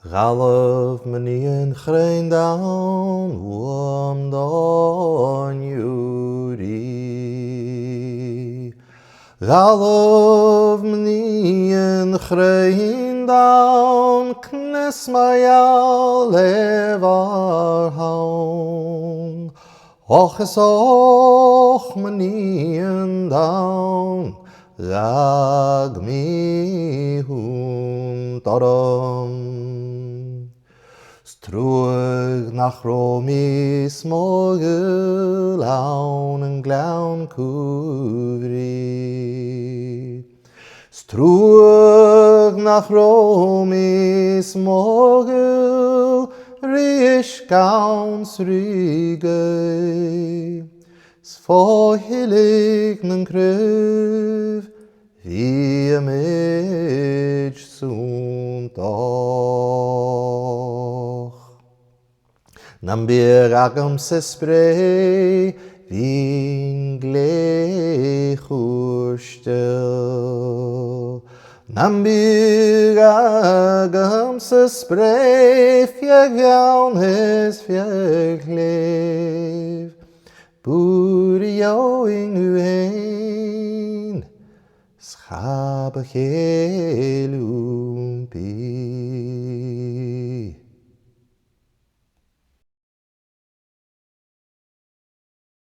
Galaf menien grein down wam don yuri. Galaf menien grein down knes maya levar haun. Och es och menien down lag mi hun taram. Strug nach Romi smogel launen glaun kuvri. Strug nach Romi smogel rish gauns rige. Svohilignen kröv vi mig sunt och. Nambiragam se spray vin glechustel. Nambiragam se spray fjagaun hes fjaglev. Burio in uein, schabe gelumpi.